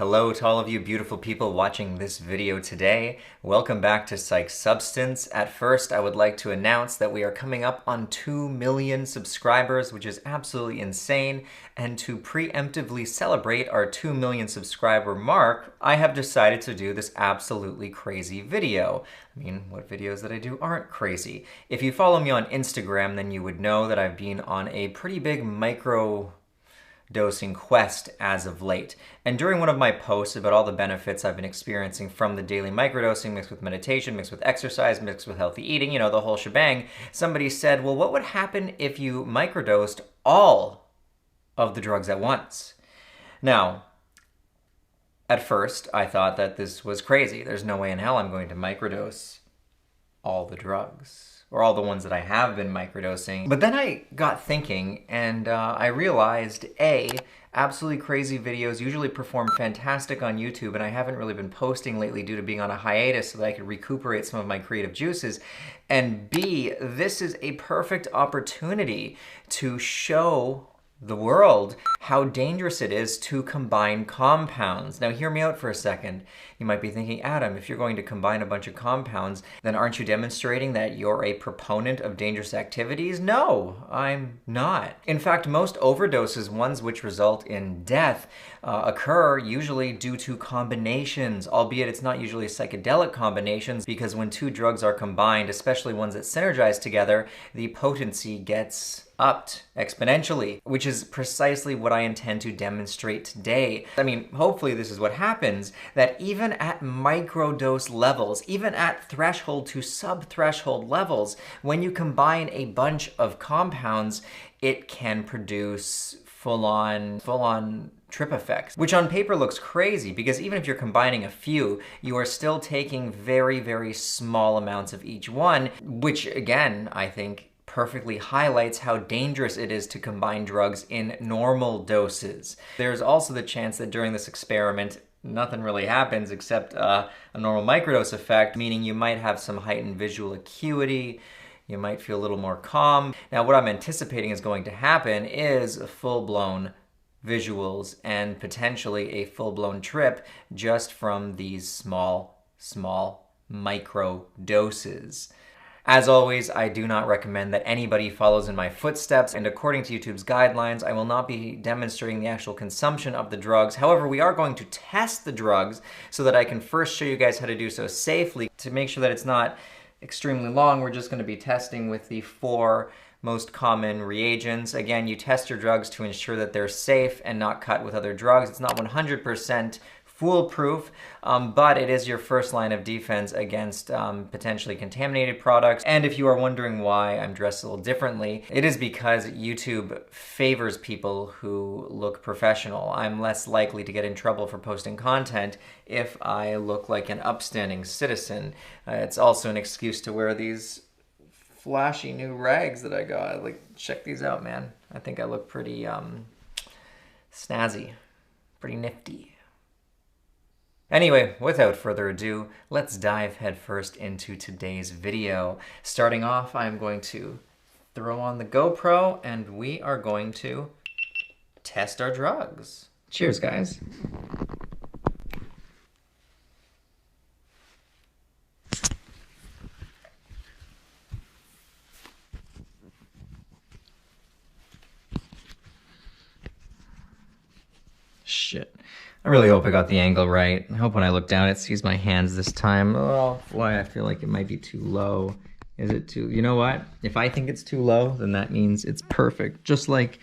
Hello to all of you beautiful people watching this video today. Welcome back to Psych Substance. At first, I would like to announce that we are coming up on 2 million subscribers, which is absolutely insane. And to preemptively celebrate our 2 million subscriber mark, I have decided to do this absolutely crazy video. I mean, what videos that I do aren't crazy? If you follow me on Instagram, then you would know that I've been on a pretty big microdosing quest as of late. And during one of my posts about all the benefits I've been experiencing from the daily microdosing mixed with meditation, mixed with exercise, mixed with healthy eating, you know, the whole shebang, somebody said, well, what would happen if you microdosed all of the drugs at once? Now, at first, I thought that this was crazy. There's no way in hell I'm going to microdose all the drugs, or all the ones that I have been microdosing. But then I got thinking, and I realized, A, absolutely crazy videos usually perform fantastic on YouTube, and I haven't really been posting lately due to being on a hiatus so that I could recuperate some of my creative juices. And B, this is a perfect opportunity to show the world how dangerous it is to combine compounds. Now hear me out for a second. You might be thinking, Adam, if you're going to combine a bunch of compounds, then aren't you demonstrating that you're a proponent of dangerous activities? No, I'm not. In fact, most overdoses, ones which result in death, occur usually due to combinations, albeit it's not usually psychedelic combinations, because when two drugs are combined, especially ones that synergize together, the potency gets upped exponentially, which is precisely what I intend to demonstrate today. I mean, hopefully this is what happens, that even at microdose levels, even at threshold to sub-threshold levels, when you combine a bunch of compounds, it can produce full-on trip effects, which on paper looks crazy because even if you're combining a few, you are still taking very, very small amounts of each one, which again, I think perfectly highlights how dangerous it is to combine drugs in normal doses. There's also the chance that during this experiment, nothing really happens except a normal microdose effect, meaning you might have some heightened visual acuity, you might feel a little more calm. Now, what I'm anticipating is going to happen is full-blown visuals and potentially a full-blown trip just from these small micro doses. As always, I do not recommend that anybody follows in my footsteps, and according to YouTube's guidelines, I will not be demonstrating the actual consumption of the drugs. However, we are going to test the drugs so that I can first show you guys how to do so safely. To make sure that it's not extremely long, we're just going to be testing with the 4 most common reagents. Again, you test your drugs to ensure that they're safe and not cut with other drugs. It's not 100% foolproof, but it is your first line of defense against potentially contaminated products. And if you are wondering why I'm dressed a little differently, it is because YouTube favors people who look professional. I'm less likely to get in trouble for posting content if I look like an upstanding citizen. It's also an excuse to wear these flashy new rags that I got. Like, check these out, man. I think I look pretty snazzy, pretty nifty. Anyway, without further ado, let's dive headfirst into today's video. Starting off, I'm going to throw on the GoPro and we are going to test our drugs. Cheers, guys. Shit. I really hope I got the angle right. I hope when I look down it sees my hands this time. Oh, boy, I feel like it might be too low. Is it too... You know what? If I think it's too low, then that means it's perfect. Just like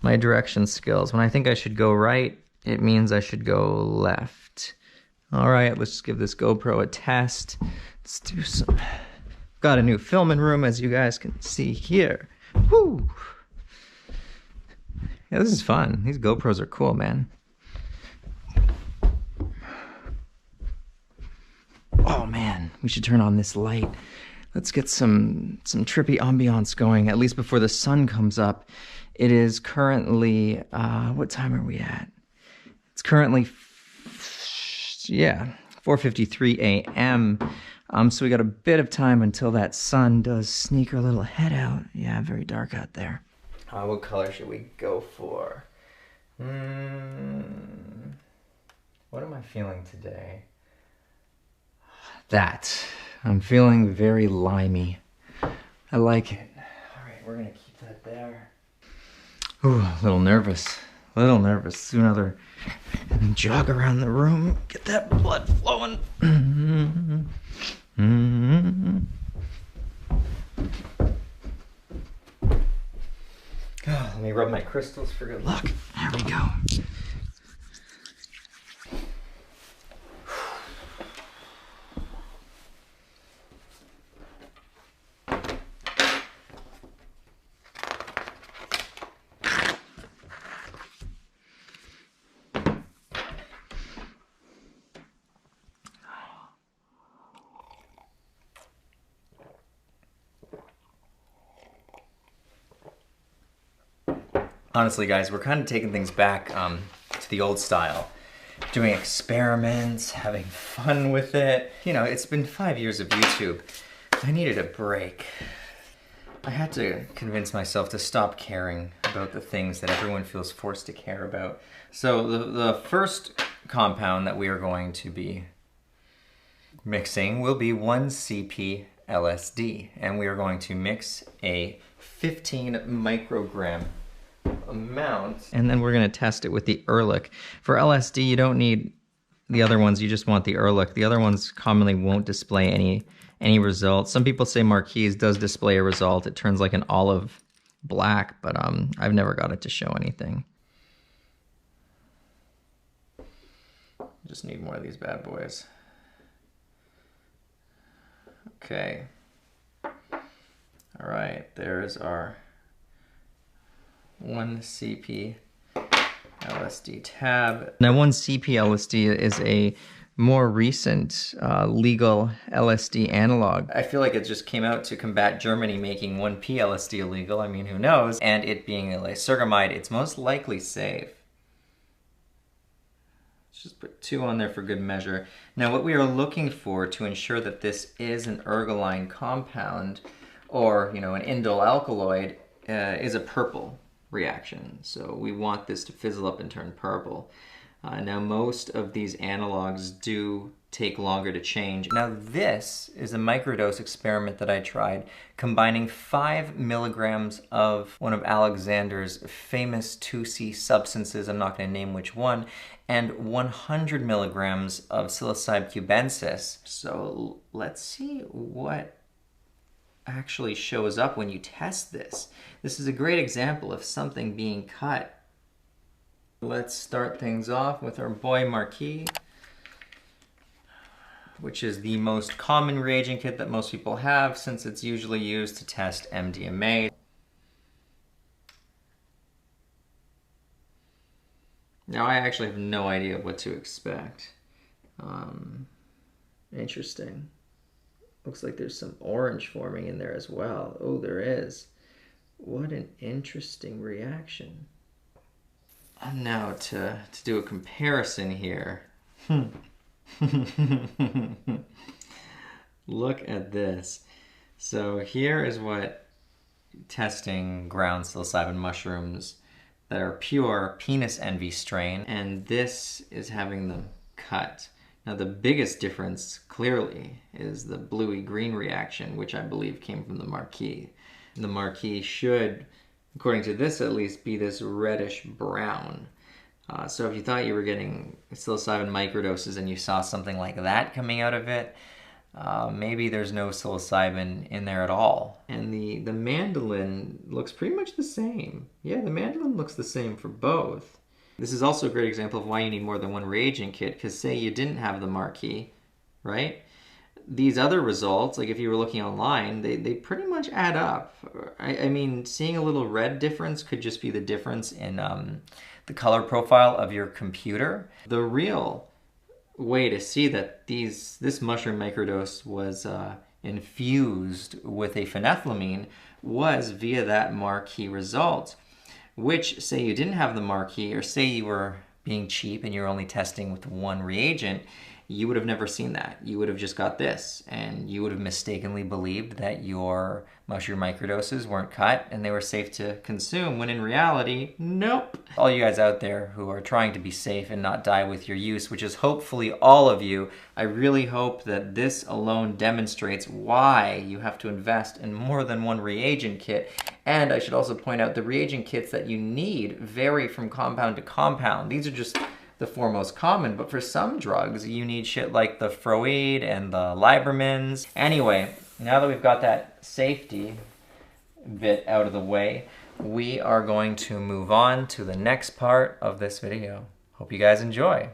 my direction skills. When I think I should go right, it means I should go left. All right, let's just give this GoPro a test. Let's do some... Got a new filming room, as you guys can see here. Woo! Yeah, this is fun. These GoPros are cool, man. Oh man, we should turn on this light. Let's get some trippy ambiance going, at least before the sun comes up. It is currently, what time are we at? It's currently, 4:53 a.m. So we got a bit of time until that sun does sneak her little head out. Yeah, very dark out there. What color should we go for? What am I feeling today? That. I'm feeling very limey. I like it. All right, we're gonna keep that there. Ooh, a little nervous. A little nervous. Soon jog around the room, get that blood flowing. Oh, let me rub my crystals for good luck. There we go. Honestly, guys, we're kind of taking things back to the old style. Doing experiments, having fun with it. You know, it's been 5 years of YouTube. I needed a break. I had to convince myself to stop caring about the things that everyone feels forced to care about. So the first compound that we are going to be mixing will be 1CP LSD. And we are going to mix a 15 microgram amount, and then we're going to test it with the Ehrlich. For LSD, you don't need the other ones, you just want the Ehrlich. The other ones commonly won't display any results. Some people say Marquise does display a result. It turns like an olive black, but I've never got it to show anything. Just need more of these bad boys. Okay. All right, there's our 1CP LSD tab. Now 1CP LSD is a more recent legal LSD analog. I feel like it just came out to combat Germany making 1P LSD illegal. I mean, who knows? And it being a lysergamide, it's most likely safe. Let's just put 2 on there for good measure. Now what we are looking for to ensure that this is an ergoline compound, or you know, an indole alkaloid, is a purple reaction. So we want this to fizzle up and turn purple. Now most of these analogs do take longer to change. Now this is a microdose experiment that I tried, combining 5 milligrams of one of Alexander's famous 2C substances, I'm not going to name which one, and 100 milligrams of psilocybe cubensis. So let's see what actually shows up when you test this. This is a great example of something being cut. Let's start things off with our boy Marquis, which is the most common reagent kit that most people have, since it's usually used to test MDMA. Now I actually have no idea what to expect. Interesting. Looks like there's some orange forming in there as well. Oh, there is. What an interesting reaction. And now to do a comparison here. Look at this. So here is what testing ground psilocybin mushrooms that are pure penis envy strain, and this is having them cut. Now the biggest difference, clearly, is the bluey-green reaction, which I believe came from the Marquis. The Marquis should, according to this at least, be this reddish-brown. So if you thought you were getting psilocybin microdoses and you saw something like that coming out of it, maybe there's no psilocybin in there at all. And the mandolin looks pretty much the same. Yeah, the mandolin looks the same for both. This is also a great example of why you need more than one reagent kit, because say you didn't have the Marquis, right? These other results, like if you were looking online, they pretty much add up. I mean, seeing a little red difference could just be the difference in the color profile of your computer. The real way to see that this mushroom microdose was infused with a phenethylamine was via that Marquis result, which, say you didn't have the Marquis, or say you were being cheap and you're only testing with one reagent, you would have never seen that. You would have just got this, and you would have mistakenly believed that your mushroom microdoses weren't cut and they were safe to consume, when in reality, nope. All you guys out there who are trying to be safe and not die with your use, which is hopefully all of you, I really hope that this alone demonstrates why you have to invest in more than one reagent kit. And I should also point out the reagent kits that you need vary from compound to compound. These are just the four most common, but for some drugs, you need shit like the Freud and the Libermans. Anyway, now that we've got that safety bit out of the way, we are going to move on to the next part of this video. Hope you guys enjoy.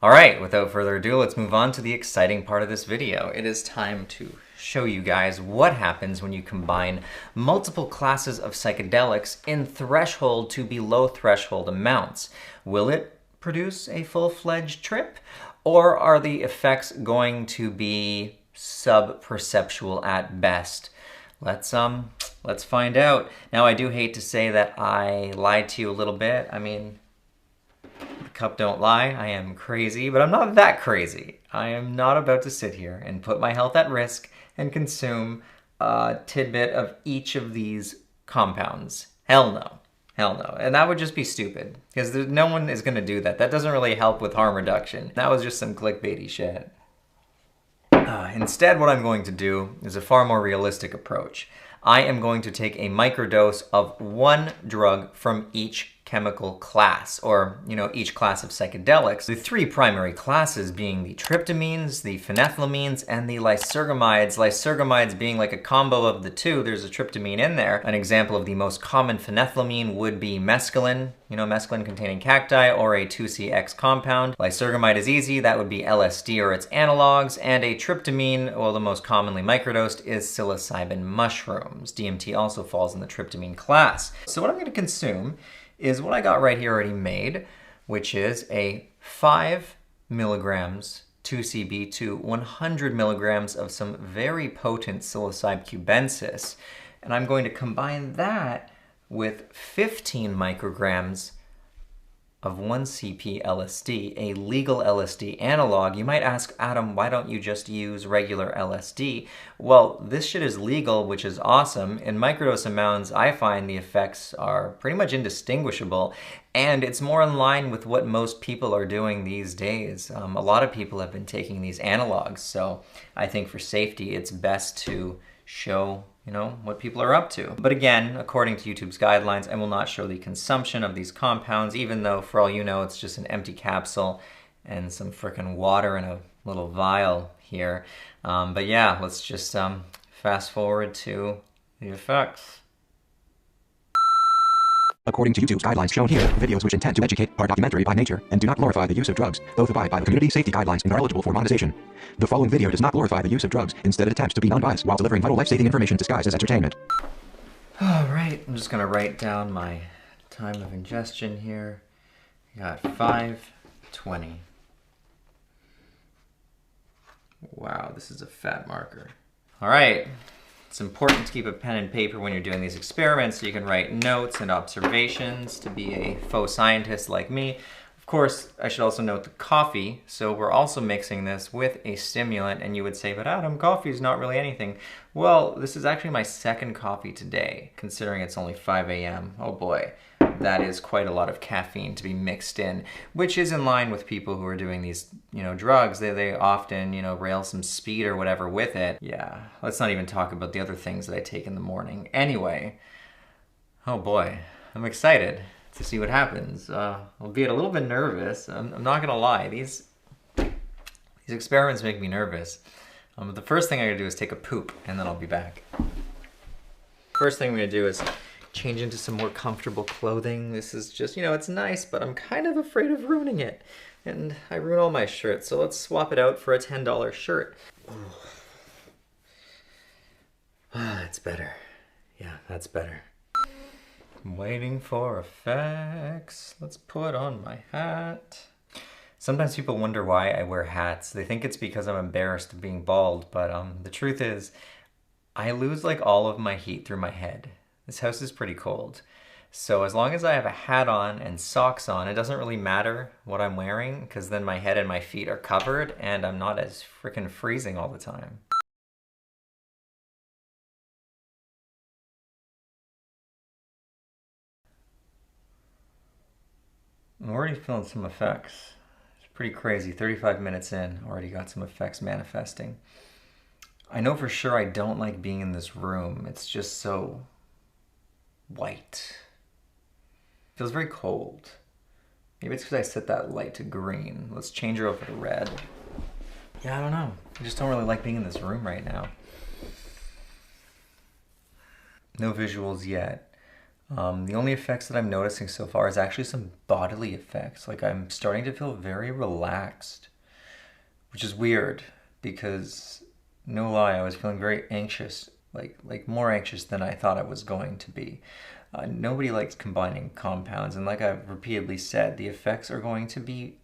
All right, without further ado, let's move on to the exciting part of this video. It is time to show you guys what happens when you combine multiple classes of psychedelics in threshold to below threshold amounts. Will it produce a full-fledged trip, or are the effects going to be sub-perceptual at best? Let's find out. Now, I do hate to say that I lied to you a little bit. I mean, cup don't lie, I am crazy, but I'm not that crazy. I am not about to sit here and put my health at risk and consume a tidbit of each of these compounds. Hell no. Hell no. And that would just be stupid, because no one is going to do that. That doesn't really help with harm reduction. That was just some clickbaity shit. Instead, what I'm going to do is a far more realistic approach. I am going to take a microdose of one drug from each chemical class, or, each class of psychedelics. The three primary classes being the tryptamines, the phenethylamines, and the lysergamides. Lysergamides being like a combo of the two. There's a tryptamine in there. An example of the most common phenethylamine would be mescaline, mescaline containing cacti, or a 2CX compound. Lysergamide is easy. That would be LSD or its analogs. And a tryptamine, well, the most commonly microdosed, is psilocybin mushrooms. DMT also falls in the tryptamine class. So what I'm going to consume is what I got right here already made, which is a 5 milligrams 2CB to 100 milligrams of some very potent psilocybe cubensis. And I'm going to combine that with 15 micrograms of 1CP LSD, a legal LSD analog. You might ask, Adam, why don't you just use regular LSD? Well, this shit is legal, which is awesome. In microdose amounts, I find the effects are pretty much indistinguishable, and it's more in line with what most people are doing these days. A lot of people have been taking these analogs, so I think for safety, it's best to show what people are up to. But again, according to YouTube's guidelines, I will not show the consumption of these compounds, even though, for all you know, it's just an empty capsule and some frickin' water in a little vial here. But yeah, let's just fast forward to the effects. According to YouTube's guidelines shown here, videos which intend to educate are documentary by nature and do not glorify the use of drugs. Both abide by the community safety guidelines and are eligible for monetization. The following video does not glorify the use of drugs. Instead, it attempts to be non-biased while delivering vital life-saving information disguised as entertainment. All right, I'm just going to write down my time of ingestion here. I got 5:20. Wow, this is a fat marker. All right. It's important to keep a pen and paper when you're doing these experiments so you can write notes and observations to be a faux scientist like me. Of course, I should also note the coffee. So we're also mixing this with a stimulant, and you would say, but Adam, coffee is not really anything. Well, this is actually my second coffee today, considering it's only 5 a.m. Oh boy, that is quite a lot of caffeine to be mixed in, which is in line with people who are doing these, drugs. They often, rail some speed or whatever with it. Yeah, let's not even talk about the other things that I take in the morning. Anyway, oh boy, I'm excited to see what happens. Albeit a little bit nervous. I'm not gonna lie. These experiments make me nervous. The first thing I'm gonna do is take a poop, and then I'll be back. First thing I'm gonna do is change into some more comfortable clothing. This is just, it's nice, but I'm kind of afraid of ruining it. And I ruin all my shirts, so let's swap it out for a $10 shirt. That's better. Yeah, that's better. I'm waiting for effects. Let's put on my hat. Sometimes people wonder why I wear hats. They think it's because I'm embarrassed of being bald, but the truth is, I lose like all of my heat through my head. This house is pretty cold. So as long as I have a hat on and socks on, it doesn't really matter what I'm wearing because then my head and my feet are covered and I'm not as freaking freezing all the time. I'm already feeling some effects. It's pretty crazy. 35 minutes in, already got some effects manifesting. I know for sure I don't like being in this room. It's just so white. Feels very cold. Maybe it's because I set that light to green. Let's change her over to red. Yeah, I don't know. I just don't really like being in this room right now. No visuals yet. The only effects that I'm noticing so far is actually some bodily effects. Like I'm starting to feel very relaxed, which is weird because, no lie, I was feeling very anxious, like more anxious than I thought I was going to be. Nobody likes combining compounds, and like I've repeatedly said, the effects are going to be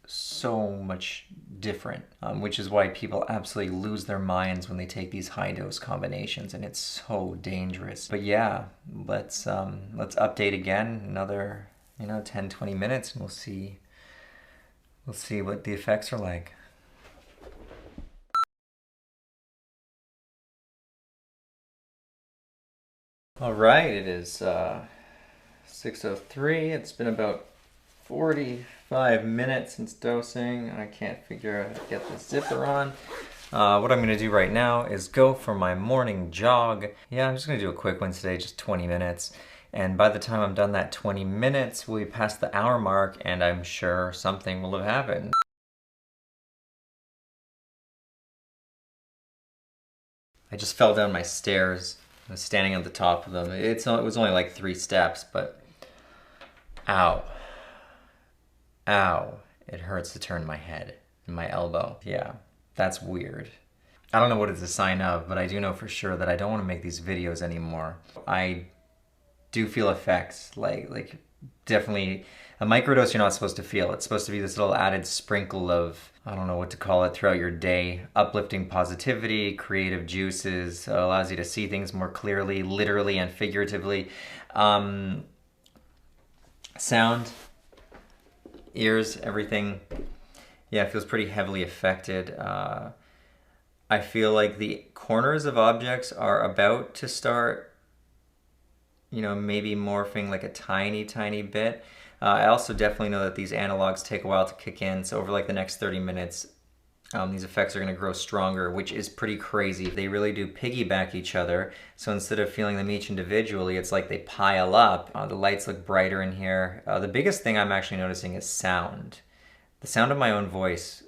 so much different, which is why people absolutely lose their minds when they take these high dose combinations, and it's so dangerous. But yeah, let's update again another 10-20 minutes, and we'll see what the effects are like. All right, it is 6:03. It's been about 45 minutes since dosing. I can't figure out how to get the zipper on. What I'm gonna do right now is go for my morning jog. Yeah, I'm just gonna do a quick one today, just 20 minutes. And by the time I'm done that 20 minutes, we'll be past the hour mark, and I'm sure something will have happened. I just fell down my stairs. I was standing at the top of them. It was only like 3 steps, but ow. Ow. It hurts to turn my head and my elbow. Yeah, that's weird. I don't know what it's a sign of, but I do know for sure that I don't want to make these videos anymore. I do feel effects, like definitely a microdose you're not supposed to feel. It's supposed to be this little added sprinkle of, I don't know what to call it, throughout your day. Uplifting positivity, creative juices, allows you to see things more clearly, literally and figuratively. Sound, ears, everything. Yeah, it feels pretty heavily affected. I feel like the corners of objects are about to start, maybe morphing like a tiny, tiny bit. I also definitely know that these analogs take a while to kick in, so over like the next 30 minutes, these effects are going to grow stronger, which is pretty crazy. They really do piggyback each other, so instead of feeling them each individually, it's like they pile up. The lights look brighter in here. The biggest thing I'm actually noticing is sound. The sound of my own voice.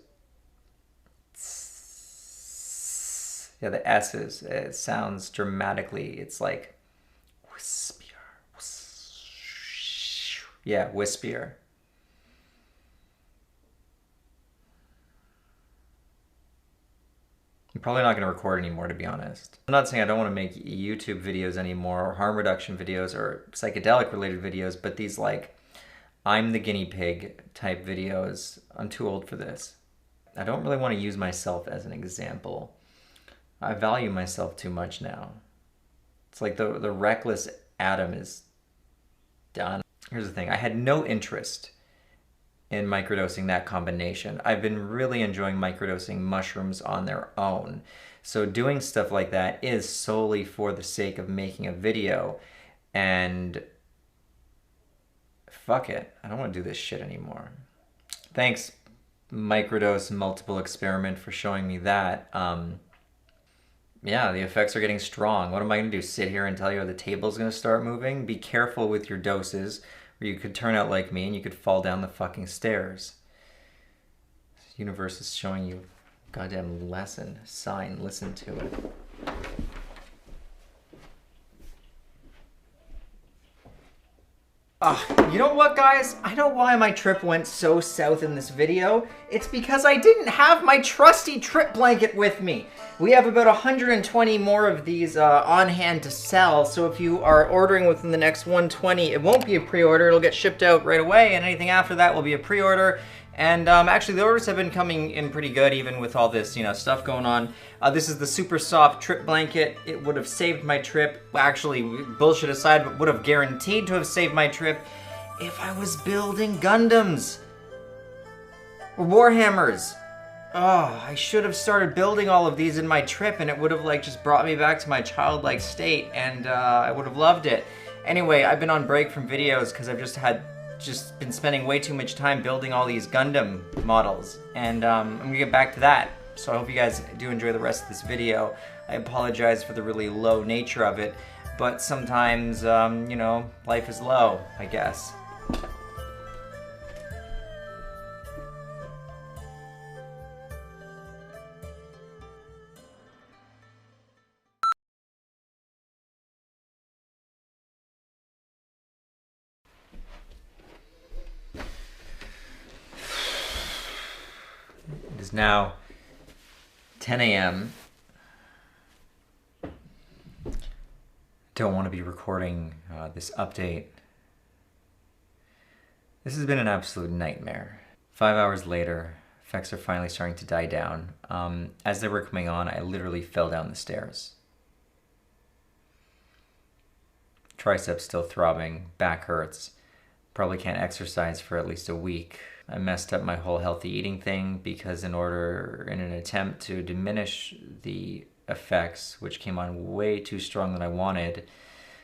Yeah, the S's. It sounds dramatically. It's like wispier. Yeah, wispier. I'm probably not going to record anymore, to be honest. I'm not saying I don't want to make YouTube videos anymore, or harm reduction videos, or psychedelic related videos, but these like, I'm the guinea pig type videos, I'm too old for this. I don't really want to use myself as an example. I value myself too much now. It's like the reckless Adam is done. Here's the thing, I had no interest in microdosing that combination. I've been really enjoying microdosing mushrooms on their own. So doing stuff like that is solely for the sake of making a video, and fuck it, I don't want to do this shit anymore. Thanks, Microdose Multiple Experiment, for showing me that. Yeah, the effects are getting strong. What am I going to do, sit here and tell you the table's going to start moving? Be careful with your doses, or you could turn out like me and you could fall down the fucking stairs. The universe is showing you a goddamn lesson. Sign, listen to it. You know what, guys? I know why my trip went so south in this video. It's because I didn't have my trusty trip blanket with me. We have about 120 more of these on hand to sell, so if you are ordering within the next 120, it won't be a pre-order, it'll get shipped out right away, and anything after that will be a pre-order. And actually, the orders have been coming in pretty good, even with all this, stuff going on. This is the super soft trip blanket. It would have saved my trip. Actually, bullshit aside, but would have guaranteed to have saved my trip if I was building Gundams or Warhammers. Oh, I should have started building all of these in my trip, and it would have just brought me back to my childlike state, and I would have loved it. Anyway, I've been on break from videos because I've just been spending way too much time building all these Gundam models, and I'm gonna get back to that. So I hope you guys do enjoy the rest of this video. I apologize for the really low nature of it, but sometimes, life is low, I guess. It is now 10 a.m. Don't want to be recording this update. This has been an absolute nightmare. 5 hours later, effects are finally starting to die down. As they were coming on, I literally fell down the stairs. Triceps still throbbing, back hurts. Probably can't exercise for at least a week. I messed up my whole healthy eating thing because in an attempt to diminish the effects, which came on way too strong than I wanted.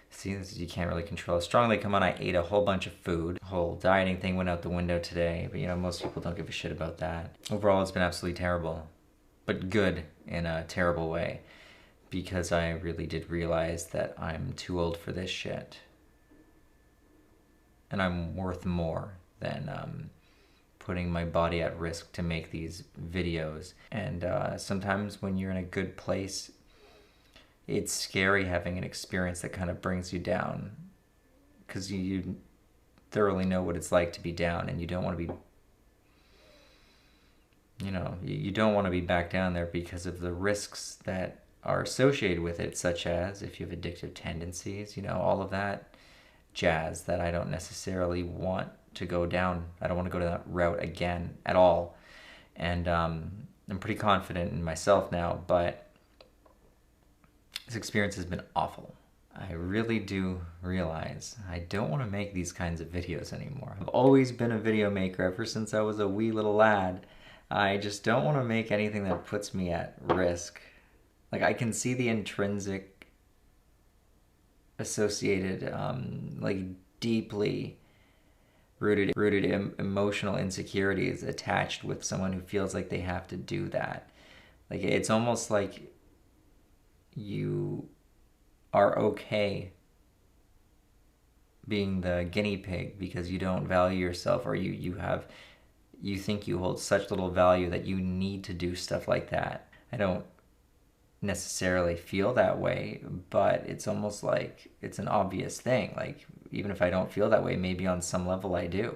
See, you can't really control how strong they come on. I ate a whole bunch of food. The whole dieting thing went out the window today, but most people don't give a shit about that. Overall, it's been absolutely terrible, but good in a terrible way, because I really did realize that I'm too old for this shit. And I'm worth more than putting my body at risk to make these videos. And sometimes when you're in a good place, it's scary having an experience that kind of brings you down, because you thoroughly know what it's like to be down, and you don't want to be, you don't want to be back down there because of the risks that are associated with it, such as if you have addictive tendencies, all of that jazz that I don't necessarily want to go down. I don't want to go that route again at all. And I'm pretty confident in myself now, but this experience has been awful. I really do realize I don't want to make these kinds of videos anymore. I've always been a video maker ever since I was a wee little lad. I just don't want to make anything that puts me at risk. I can see the intrinsic associated, deeply rooted emotional insecurities attached with someone who feels like they have to do that. It's almost like you are okay being the guinea pig because you don't value yourself, or you think you hold such little value that you need to do stuff like that. I don't necessarily feel that way, but it's almost like it's an obvious thing. Even if I don't feel that way, maybe on some level I do.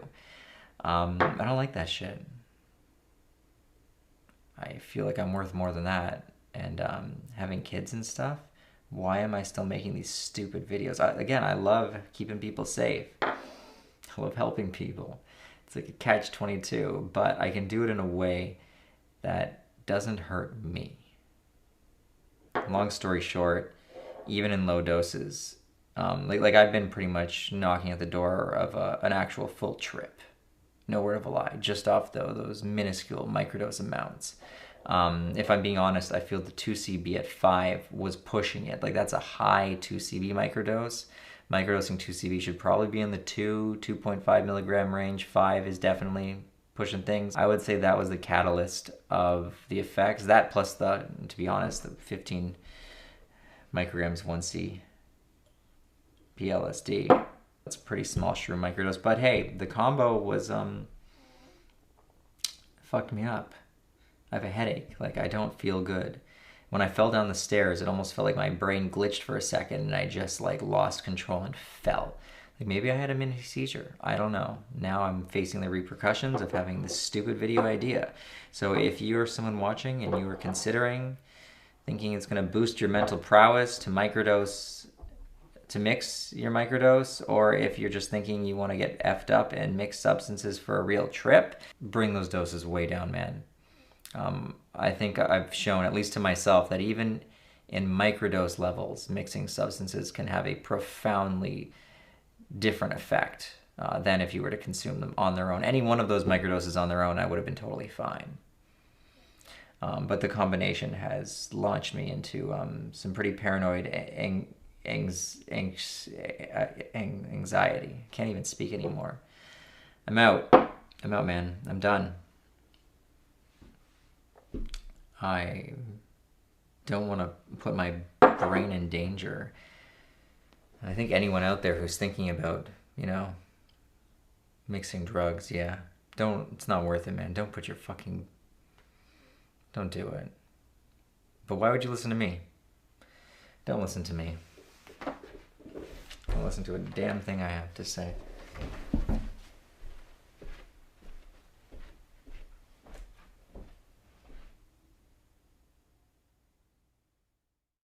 I don't like that shit. I feel like I'm worth more than that. And having kids and stuff, why am I still making these stupid videos? I love keeping people safe. I love helping people. It's like a catch-22, but I can do it in a way that doesn't hurt me. Long story short, even in low doses, I've been pretty much knocking at the door of an actual full trip. No word of a lie, just off those minuscule microdose amounts. If I'm being honest, I feel the 2CB at 5 was pushing it. That's a high 2CB microdose. Microdosing 2CB should probably be in the 2.5 milligram range. 5 is definitely pushing things. I would say that was the catalyst of the effects. That plus to be honest, the 15 micrograms 1C PLSD. That's a pretty small shroom microdose. But hey, the combo was, fucked me up. I have a headache. I don't feel good. When I fell down the stairs, it almost felt like my brain glitched for a second and I just lost control and fell. Maybe I had a mini seizure. I don't know. Now I'm facing the repercussions of having this stupid video idea. So if you're someone watching and you are considering thinking it's going to boost your mental prowess to microdose to mix your microdose, or if you're just thinking you want to get effed up and mix substances for a real trip, bring those doses way down, man. I think I've shown, at least to myself, that even in microdose levels, mixing substances can have a profoundly different effect than if you were to consume them on their own. Any one of those microdoses on their own, I would have been totally fine. But the combination has launched me into some pretty paranoid anxiety. Can't even speak anymore. I'm out, man. I'm done. I don't want to put my brain in danger. I think anyone out there who's thinking about, you know, mixing drugs, yeah, it's not worth it, man. Don't do it. But why would you listen to me? Don't listen to me. Don't listen to a damn thing I have to say.